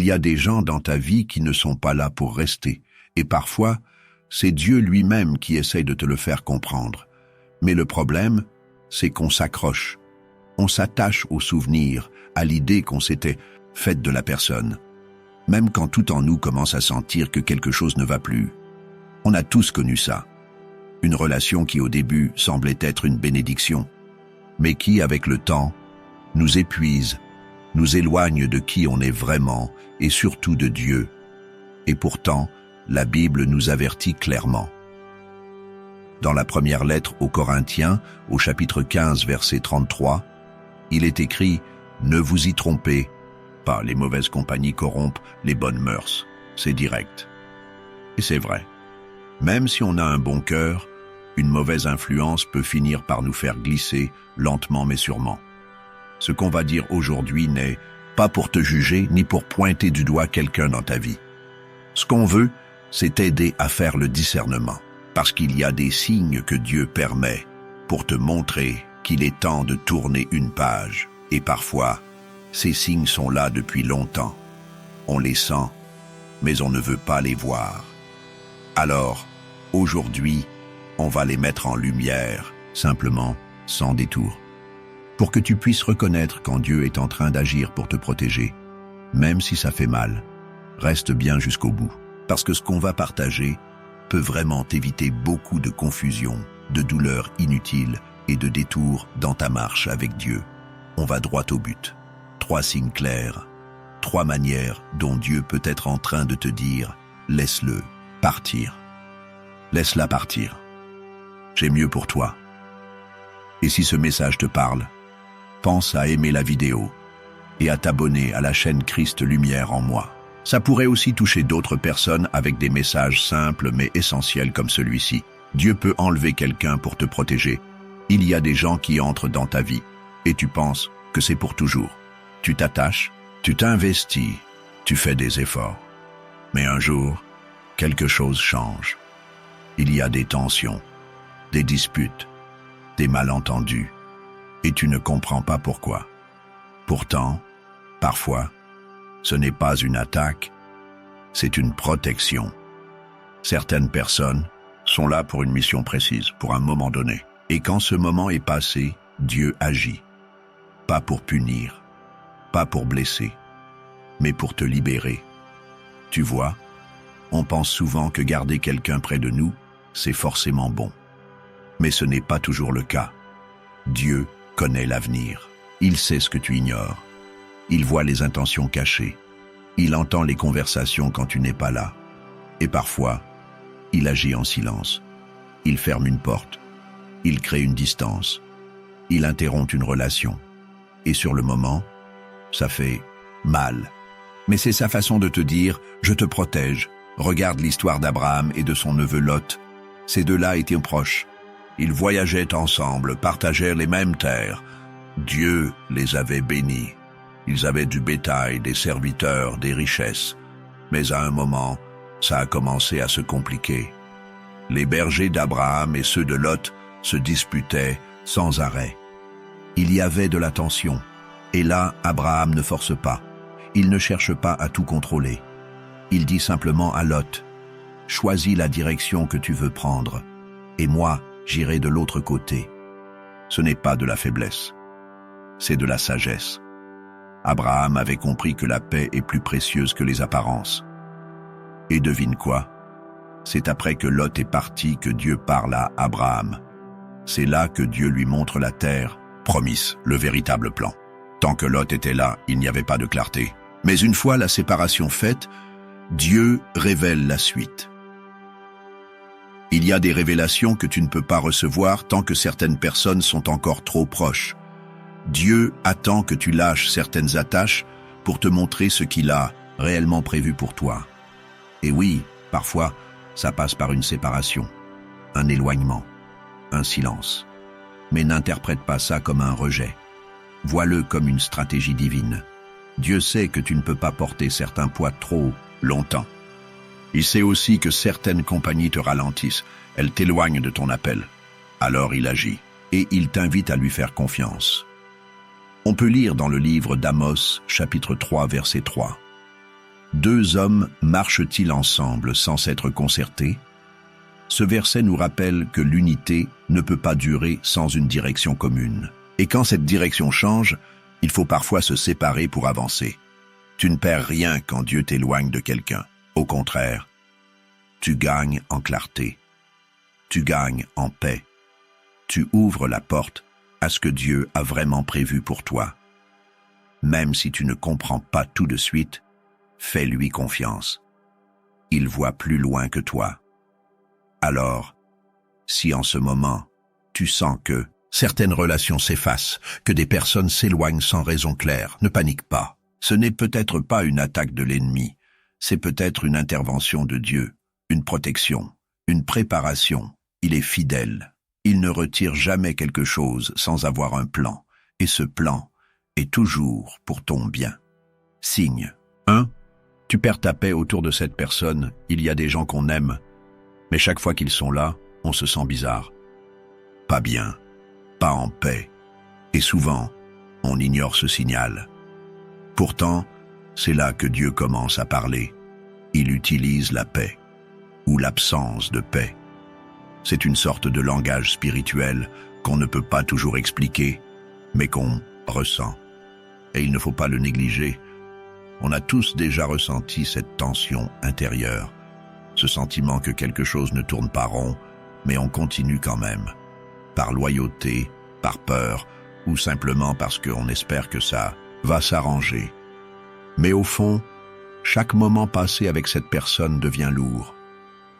y a des gens dans ta vie qui ne sont pas là pour rester. Et parfois, c'est Dieu lui-même qui essaye de te le faire comprendre. Mais le problème, c'est qu'on s'accroche. On s'attache au souvenir, à l'idée qu'on s'était faite de la personne. Même quand tout en nous commence à sentir que quelque chose ne va plus. On a tous connu ça. Une relation qui au début semblait être une bénédiction, mais qui, avec le temps, nous épuise, nous éloigne de qui on est vraiment et surtout de Dieu. Et pourtant, la Bible nous avertit clairement. Dans la première lettre aux Corinthiens, au chapitre 15, verset 33, il est écrit « Ne vous y trompez pas, les mauvaises compagnies corrompent les bonnes mœurs. » C'est direct. Et c'est vrai. Même si on a un bon cœur, une mauvaise influence peut finir par nous faire glisser, lentement mais sûrement. Ce qu'on va dire aujourd'hui n'est pas pour te juger ni pour pointer du doigt quelqu'un dans ta vie. Ce qu'on veut, c'est t'aider à faire le discernement, parce qu'il y a des signes que Dieu permet pour te montrer qu'il est temps de tourner une page. Et parfois, ces signes sont là depuis longtemps. On les sent, mais on ne veut pas les voir. Alors, aujourd'hui, on va les mettre en lumière, simplement, sans détour, pour que tu puisses reconnaître quand Dieu est en train d'agir pour te protéger. Même si ça fait mal, reste bien jusqu'au bout, parce que ce qu'on va partager peut vraiment t'éviter beaucoup de confusion, de douleurs inutiles et de détours dans ta marche avec Dieu. On va droit au but. 3 signes clairs, 3 manières dont Dieu peut être en train de te dire « Laisse-le partir. Laisse-la partir. J'ai mieux pour toi. » Et si ce message te parle, pense à aimer la vidéo et à t'abonner à la chaîne Christ Lumière en moi. Ça pourrait aussi toucher d'autres personnes avec des messages simples mais essentiels comme celui-ci. Dieu peut enlever quelqu'un pour te protéger. Il y a des gens qui entrent dans ta vie et tu penses que c'est pour toujours. Tu t'attaches, tu t'investis, tu fais des efforts. Mais un jour, quelque chose change. Il y a des tensions, des disputes, des malentendus, et tu ne comprends pas pourquoi. Pourtant, parfois, ce n'est pas une attaque, c'est une protection. Certaines personnes sont là pour une mission précise, pour un moment donné. Et quand ce moment est passé, Dieu agit. Pas pour punir, pas pour blesser, mais pour te libérer. Tu vois, on pense souvent que garder quelqu'un près de nous, c'est forcément bon. Mais ce n'est pas toujours le cas. Dieu connaît l'avenir. Il sait ce que tu ignores. Il voit les intentions cachées. Il entend les conversations quand tu n'es pas là. Et parfois, il agit en silence. Il ferme une porte. Il crée une distance. Il interrompt une relation. Et sur le moment, ça fait mal. Mais c'est sa façon de te dire « Je te protège ». Regarde l'histoire d'Abraham et de son neveu Lot. Ces deux-là étaient proches. Ils voyageaient ensemble, partageaient les mêmes terres. Dieu les avait bénis. Ils avaient du bétail, des serviteurs, des richesses. Mais à un moment, ça a commencé à se compliquer. Les bergers d'Abraham et ceux de Lot se disputaient sans arrêt. Il y avait de la tension. Et là, Abraham ne force pas. Il ne cherche pas à tout contrôler. Il dit simplement à Lot, « Choisis la direction que tu veux prendre, et moi, j'irai de l'autre côté. » Ce n'est pas de la faiblesse, c'est de la sagesse. Abraham avait compris que la paix est plus précieuse que les apparences. Et devine quoi? C'est après que Lot est parti que Dieu parle à Abraham. C'est là que Dieu lui montre la terre promise, le véritable plan. Tant que Lot était là, il n'y avait pas de clarté. Mais une fois la séparation faite, Dieu révèle la suite. Il y a des révélations que tu ne peux pas recevoir tant que certaines personnes sont encore trop proches. Dieu attend que tu lâches certaines attaches pour te montrer ce qu'il a réellement prévu pour toi. Et oui, parfois, ça passe par une séparation, un éloignement, un silence. Mais n'interprète pas ça comme un rejet. Vois-le comme une stratégie divine. Dieu sait que tu ne peux pas porter certains poids trop longtemps. Il sait aussi que certaines compagnies te ralentissent, elles t'éloignent de ton appel. Alors il agit, et il t'invite à lui faire confiance. On peut lire dans le livre d'Amos, chapitre 3, verset 3. Deux hommes marchent-ils ensemble sans s'être concertés? Ce verset nous rappelle que l'unité ne peut pas durer sans une direction commune. Et quand cette direction change, il faut parfois se séparer pour avancer. Tu ne perds rien quand Dieu t'éloigne de quelqu'un. Au contraire, tu gagnes en clarté. Tu gagnes en paix. Tu ouvres la porte à ce que Dieu a vraiment prévu pour toi. Même si tu ne comprends pas tout de suite, fais-lui confiance. Il voit plus loin que toi. Alors, si en ce moment, tu sens que certaines relations s'effacent, que des personnes s'éloignent sans raison claire, ne panique pas. Ce n'est peut-être pas une attaque de l'ennemi, c'est peut-être une intervention de Dieu, une protection, une préparation. Il est fidèle. Il ne retire jamais quelque chose sans avoir un plan, et ce plan est toujours pour ton bien. Signe 1. Tu perds ta paix autour de cette personne, il y a des gens qu'on aime, mais chaque fois qu'ils sont là, on se sent bizarre. Pas bien, pas en paix, et souvent, on ignore ce signal. Pourtant, c'est là que Dieu commence à parler. Il utilise la paix, ou l'absence de paix. C'est une sorte de langage spirituel qu'on ne peut pas toujours expliquer, mais qu'on ressent. Et il ne faut pas le négliger. On a tous déjà ressenti cette tension intérieure, ce sentiment que quelque chose ne tourne pas rond, mais on continue quand même, par loyauté, par peur, ou simplement parce qu'on espère que ça va s'arranger. Mais au fond, chaque moment passé avec cette personne devient lourd.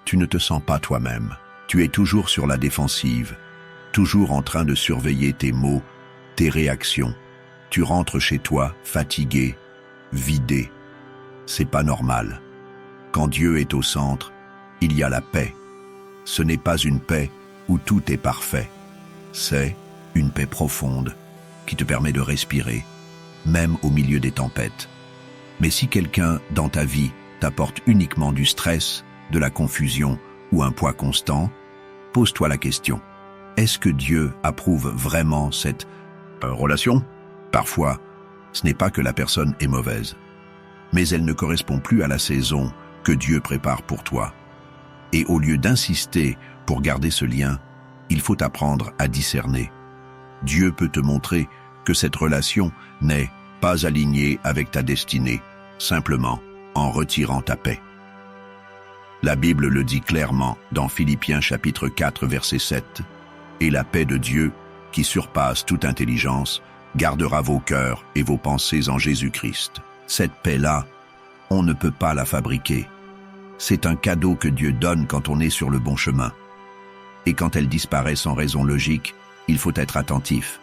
Tu ne te sens pas toi-même. Tu es toujours sur la défensive, toujours en train de surveiller tes mots, tes réactions. Tu rentres chez toi fatigué, vidé. C'est pas normal. Quand Dieu est au centre, il y a la paix. Ce n'est pas une paix où tout est parfait. C'est une paix profonde qui te permet de respirer, même au milieu des tempêtes. Mais si quelqu'un dans ta vie t'apporte uniquement du stress, de la confusion ou un poids constant, pose-toi la question. Est-ce que Dieu approuve vraiment cette relation? Parfois, ce n'est pas que la personne est mauvaise, mais elle ne correspond plus à la saison que Dieu prépare pour toi. Et au lieu d'insister pour garder ce lien, il faut apprendre à discerner. Dieu peut te montrer que cette relation n'est pas alignée avec ta destinée, simplement en retirant ta paix. La Bible le dit clairement dans Philippiens chapitre 4 verset 7. « Et la paix de Dieu, qui surpasse toute intelligence, gardera vos cœurs et vos pensées en Jésus-Christ. » Cette paix-là, on ne peut pas la fabriquer. C'est un cadeau que Dieu donne quand on est sur le bon chemin. Et quand elle disparaît sans raison logique, il faut être attentif.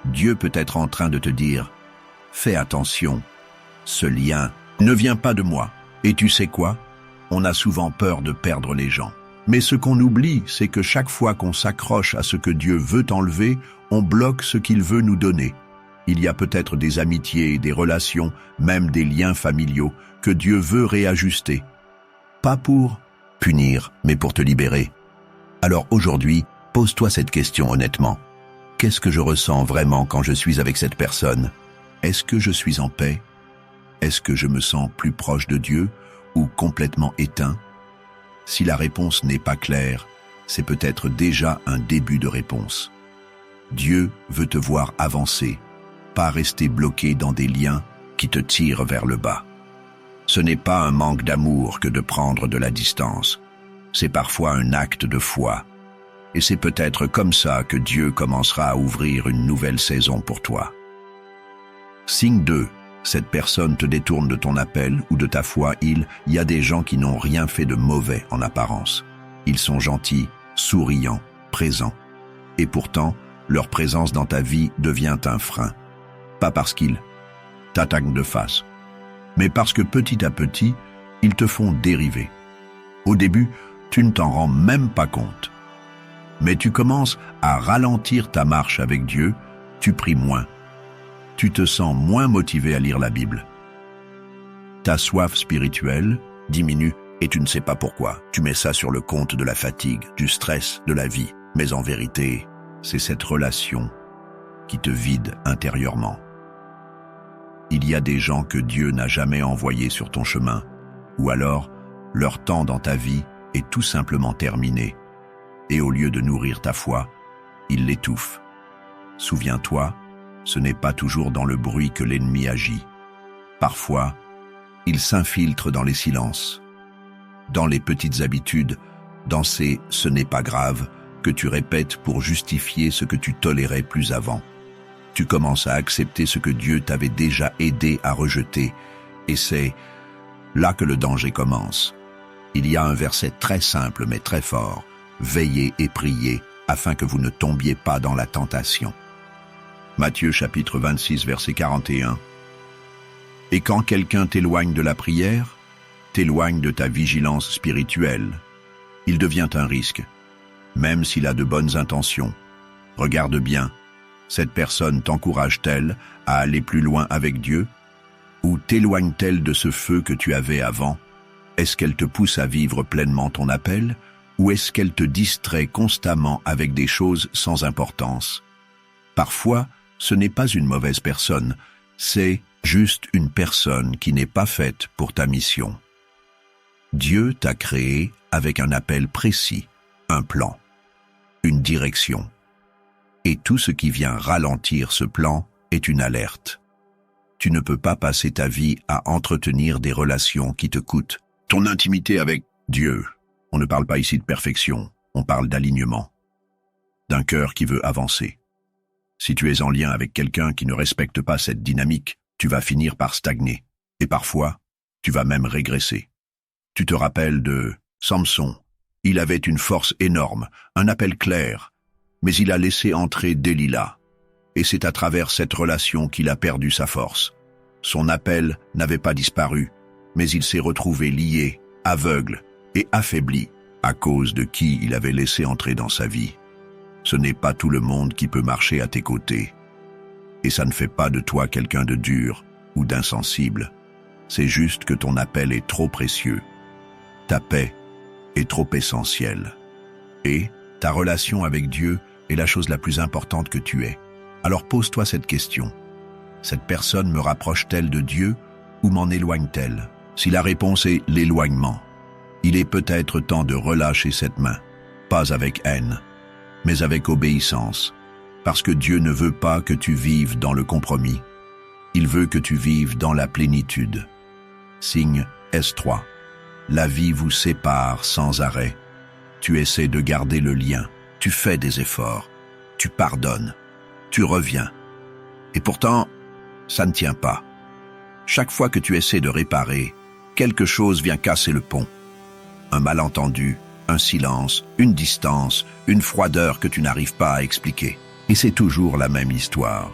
Dieu peut être en train de te dire « Fais attention, ce lien ne vient pas de moi. » Et tu sais quoi? On a souvent peur de perdre les gens. Mais ce qu'on oublie, c'est que chaque fois qu'on s'accroche à ce que Dieu veut enlever, on bloque ce qu'il veut nous donner. Il y a peut-être des amitiés, des relations, même des liens familiaux que Dieu veut réajuster. Pas pour punir, mais pour te libérer. Alors aujourd'hui, pose-toi cette question honnêtement. Qu'est-ce que je ressens vraiment quand je suis avec cette personne? Est-ce que je suis en paix? Est-ce que je me sens plus proche de Dieu ou complètement éteint? Si la réponse n'est pas claire, c'est peut-être déjà un début de réponse. Dieu veut te voir avancer, pas rester bloqué dans des liens qui te tirent vers le bas. Ce n'est pas un manque d'amour que de prendre de la distance. C'est parfois un acte de foi. Et c'est peut-être comme ça que Dieu commencera à ouvrir une nouvelle saison pour toi. Signe 2. Cette personne te détourne de ton appel ou de ta foi. Il y a des gens qui n'ont rien fait de mauvais en apparence. Ils sont gentils, souriants, présents. Et pourtant, leur présence dans ta vie devient un frein. Pas parce qu'ils t'attaquent de face, mais parce que petit à petit, ils te font dériver. Au début, tu ne t'en rends même pas compte. Mais tu commences à ralentir ta marche avec Dieu, tu pries moins. Tu te sens moins motivé à lire la Bible. Ta soif spirituelle diminue et tu ne sais pas pourquoi. Tu mets ça sur le compte de la fatigue, du stress, de la vie. Mais en vérité, c'est cette relation qui te vide intérieurement. Il y a des gens que Dieu n'a jamais envoyés sur ton chemin Ou alors, leur temps dans ta vie est tout simplement terminé. Et au lieu de nourrir ta foi, ils l'étouffent. Souviens-toi, ce n'est pas toujours dans le bruit que l'ennemi agit. Parfois, il s'infiltre dans les silences, dans les petites habitudes, dans ces « ce n'est pas grave » que tu répètes pour justifier ce que tu tolérais plus avant. Tu commences à accepter ce que Dieu t'avait déjà aidé à rejeter, et c'est là que le danger commence. Il y a un verset très simple mais très fort. « Veillez et priez, afin que vous ne tombiez pas dans la tentation. » Matthieu chapitre 26, verset 41. Et quand quelqu'un t'éloigne de la prière, t'éloigne de ta vigilance spirituelle. Il devient un risque, même s'il a de bonnes intentions. Regarde bien, cette personne t'encourage-t-elle à aller plus loin avec Dieu? Ou t'éloigne-t-elle de ce feu que tu avais avant? Est-ce qu'elle te pousse à vivre pleinement ton appel? Ou est-ce qu'elle te distrait constamment avec des choses sans importance? Parfois, ce n'est pas une mauvaise personne, c'est juste une personne qui n'est pas faite pour ta mission. Dieu t'a créé avec un appel précis, un plan, une direction. Et tout ce qui vient ralentir ce plan est une alerte. Tu ne peux pas passer ta vie à entretenir des relations qui te coûtent ton intimité avec Dieu. On ne parle pas ici de perfection, on parle d'alignement, d'un cœur qui veut avancer. Si tu es en lien avec quelqu'un qui ne respecte pas cette dynamique, tu vas finir par stagner. Et parfois, tu vas même régresser. Tu te rappelles de Samson. Il avait une force énorme, un appel clair, mais il a laissé entrer Delilah. Et c'est à travers cette relation qu'il a perdu sa force. Son appel n'avait pas disparu, mais il s'est retrouvé lié, aveugle et affaibli à cause de qui il avait laissé entrer dans sa vie. Ce n'est pas tout le monde qui peut marcher à tes côtés. Et ça ne fait pas de toi quelqu'un de dur ou d'insensible. C'est juste que ton appel est trop précieux. Ta paix est trop essentielle. Et ta relation avec Dieu est la chose la plus importante que tu aies. Alors pose-toi cette question. Cette personne me rapproche-t-elle de Dieu ou m'en éloigne-t-elle? Si la réponse est l'éloignement, il est peut-être temps de relâcher cette main, pas avec haine, mais avec obéissance, parce que Dieu ne veut pas que tu vives dans le compromis. Il veut que tu vives dans la plénitude. Signe S3. La vie vous sépare sans arrêt. Tu essaies de garder le lien, tu fais des efforts, tu pardonnes, tu reviens. Et pourtant, ça ne tient pas. Chaque fois que tu essaies de réparer, quelque chose vient casser le pont. Un malentendu, un silence, une distance, une froideur que tu n'arrives pas à expliquer. Et c'est toujours la même histoire.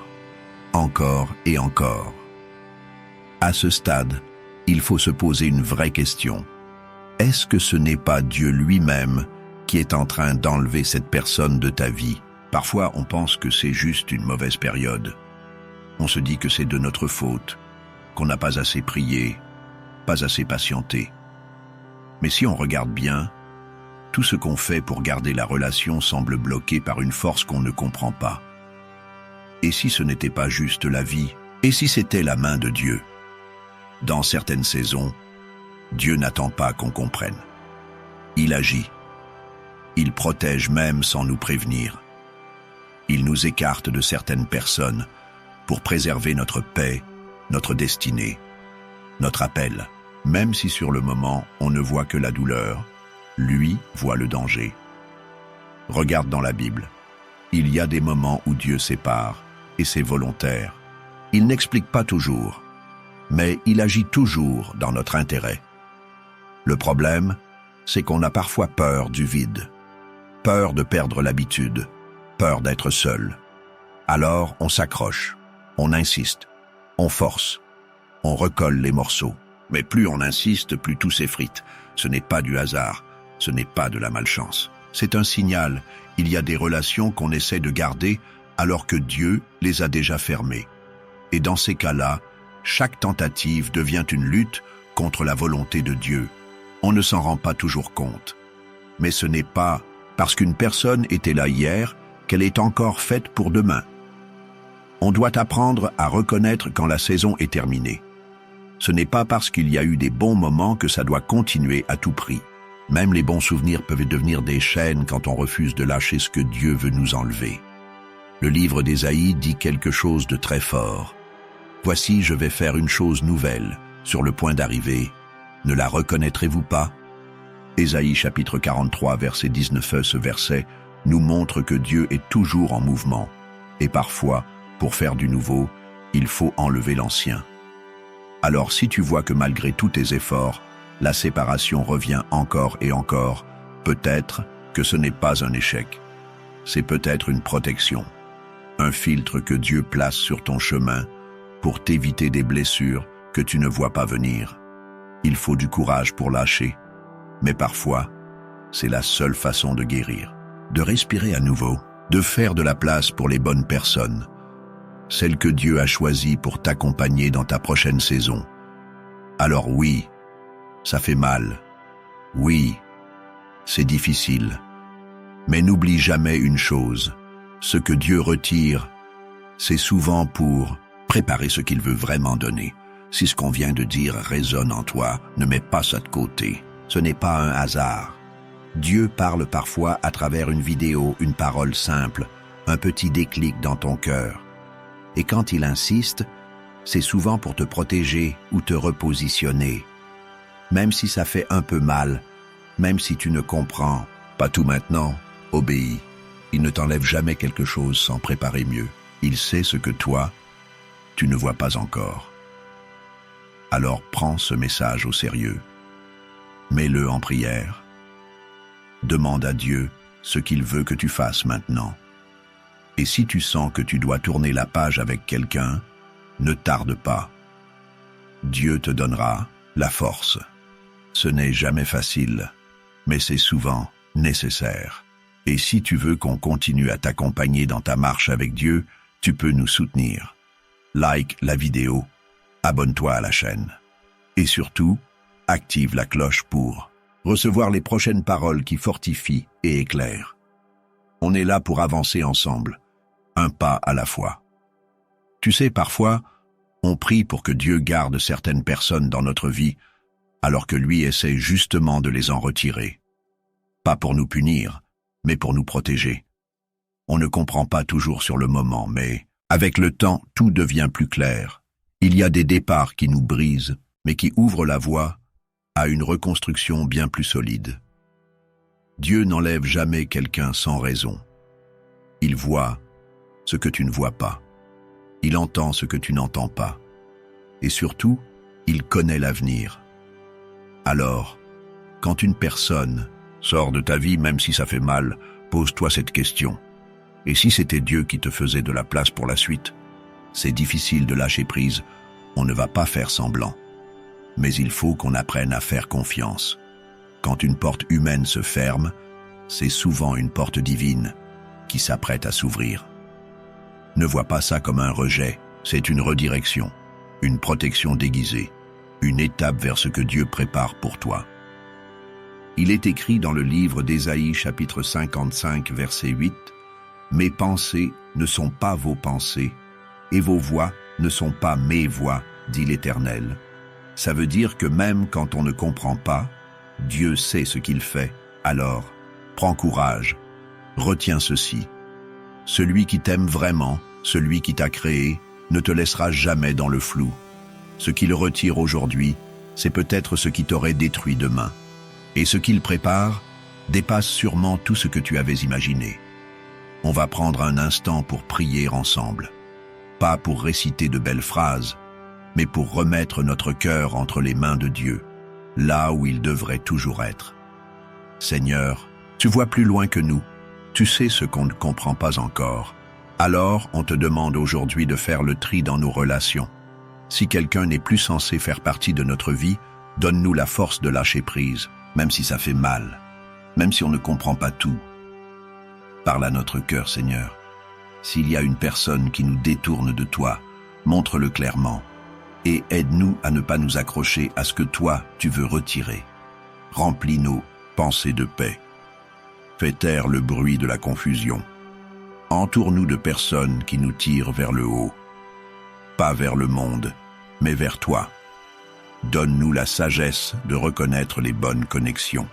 Encore et encore. À ce stade, il faut se poser une vraie question. Est-ce que ce n'est pas Dieu lui-même qui est en train d'enlever cette personne de ta vie? Parfois, on pense que c'est juste une mauvaise période. On se dit que c'est de notre faute, qu'on n'a pas assez prié, pas assez patienté. Mais si on regarde bien, tout ce qu'on fait pour garder la relation semble bloqué par une force qu'on ne comprend pas. Et si ce n'était pas juste la vie? Et si c'était la main de Dieu? Dans certaines saisons, Dieu n'attend pas qu'on comprenne. Il agit. Il protège même sans nous prévenir. Il nous écarte de certaines personnes pour préserver notre paix, notre destinée, notre appel. Même si sur le moment, on ne voit que la douleur, lui voit le danger. Regarde dans la Bible. Il y a des moments où Dieu sépare, et c'est volontaire. Il n'explique pas toujours, mais il agit toujours dans notre intérêt. Le problème, c'est qu'on a parfois peur du vide, peur de perdre l'habitude, peur d'être seul. Alors on s'accroche, on insiste, on force, on recolle les morceaux. Mais plus on insiste, plus tout s'effrite. Ce n'est pas du hasard, ce n'est pas de la malchance. C'est un signal, il y a des relations qu'on essaie de garder alors que Dieu les a déjà fermées. Et dans ces cas-là, chaque tentative devient une lutte contre la volonté de Dieu. On ne s'en rend pas toujours compte. Mais ce n'est pas parce qu'une personne était là hier qu'elle est encore faite pour demain. On doit apprendre à reconnaître quand la saison est terminée. Ce n'est pas parce qu'il y a eu des bons moments que ça doit continuer à tout prix. Même les bons souvenirs peuvent devenir des chaînes quand on refuse de lâcher ce que Dieu veut nous enlever. Le livre d'Ésaïe dit quelque chose de très fort. « Voici, je vais faire une chose nouvelle, sur le point d'arriver. Ne la reconnaîtrez-vous pas ?» Ésaïe chapitre 43, verset 19, ce verset nous montre que Dieu est toujours en mouvement. Et parfois, pour faire du nouveau, il faut enlever l'ancien. Alors si tu vois que malgré tous tes efforts, la séparation revient encore et encore, peut-être que ce n'est pas un échec. C'est peut-être une protection, un filtre que Dieu place sur ton chemin pour t'éviter des blessures que tu ne vois pas venir. Il faut du courage pour lâcher, mais parfois, c'est la seule façon de guérir, de respirer à nouveau, de faire de la place pour les bonnes personnes, celles que Dieu a choisies pour t'accompagner dans ta prochaine saison. Alors oui, ça fait mal. Oui, c'est difficile. Mais n'oublie jamais une chose, ce que Dieu retire, c'est souvent pour préparer ce qu'il veut vraiment donner. Si ce qu'on vient de dire résonne en toi, ne mets pas ça de côté. Ce n'est pas un hasard. Dieu parle parfois à travers une vidéo, une parole simple, un petit déclic dans ton cœur. Et quand il insiste, c'est souvent pour te protéger ou te repositionner. Même si ça fait un peu mal, même si tu ne comprends pas tout maintenant, obéis. Il ne t'enlève jamais quelque chose sans préparer mieux. Il sait ce que toi, tu ne vois pas encore. Alors prends ce message au sérieux. Mets-le en prière. Demande à Dieu ce qu'il veut que tu fasses maintenant. Et si tu sens que tu dois tourner la page avec quelqu'un, ne tarde pas. Dieu te donnera la force. Ce n'est jamais facile, mais c'est souvent nécessaire. Et si tu veux qu'on continue à t'accompagner dans ta marche avec Dieu, tu peux nous soutenir. Like la vidéo, abonne-toi à la chaîne. Et surtout, active la cloche pour recevoir les prochaines paroles qui fortifient et éclairent. On est là pour avancer ensemble, un pas à la fois. Tu sais, parfois, on prie pour que Dieu garde certaines personnes dans notre vie, alors que lui essaie justement de les en retirer. Pas pour nous punir, mais pour nous protéger. On ne comprend pas toujours sur le moment, mais avec le temps, tout devient plus clair. Il y a des départs qui nous brisent, mais qui ouvrent la voie à une reconstruction bien plus solide. Dieu n'enlève jamais quelqu'un sans raison. Il voit ce que tu ne vois pas. Il entend ce que tu n'entends pas. Et surtout, il connaît l'avenir. Alors, quand une personne sort de ta vie, même si ça fait mal, pose-toi cette question. Et si c'était Dieu qui te faisait de la place pour la suite? C'est difficile de lâcher prise, on ne va pas faire semblant. Mais il faut qu'on apprenne à faire confiance. Quand une porte humaine se ferme, c'est souvent une porte divine qui s'apprête à s'ouvrir. Ne vois pas ça comme un rejet, c'est une redirection, une protection déguisée, une étape vers ce que Dieu prépare pour toi. Il est écrit dans le livre d'Ésaïe chapitre 55 verset 8 « Mes pensées ne sont pas vos pensées, et vos voix ne sont pas mes voix, dit l'Éternel. » Ça veut dire que même quand on ne comprend pas, Dieu sait ce qu'il fait. Alors, prends courage, retiens ceci. Celui qui t'aime vraiment, celui qui t'a créé, ne te laissera jamais dans le flou. Ce qu'il retire aujourd'hui, c'est peut-être ce qui t'aurait détruit demain. Et ce qu'il prépare dépasse sûrement tout ce que tu avais imaginé. On va prendre un instant pour prier ensemble. Pas pour réciter de belles phrases, mais pour remettre notre cœur entre les mains de Dieu, là où il devrait toujours être. Seigneur, tu vois plus loin que nous, tu sais ce qu'on ne comprend pas encore. Alors, on te demande aujourd'hui de faire le tri dans nos relations. Si quelqu'un n'est plus censé faire partie de notre vie, donne-nous la force de lâcher prise, même si ça fait mal, même si on ne comprend pas tout. Parle à notre cœur, Seigneur. S'il y a une personne qui nous détourne de toi, montre-le clairement et aide-nous à ne pas nous accrocher à ce que toi, tu veux retirer. Remplis nos pensées de paix. Fais taire le bruit de la confusion. Entoure-nous de personnes qui nous tirent vers le haut. Pas vers le monde, mais vers toi. Donne-nous la sagesse de reconnaître les bonnes connexions,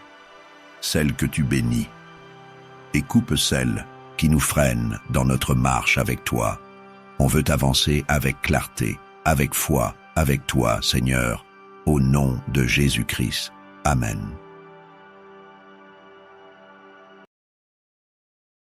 celles que tu bénis, et coupe celles qui nous freinent dans notre marche avec toi. On veut avancer avec clarté, avec foi, avec toi, Seigneur, au nom de Jésus-Christ. Amen.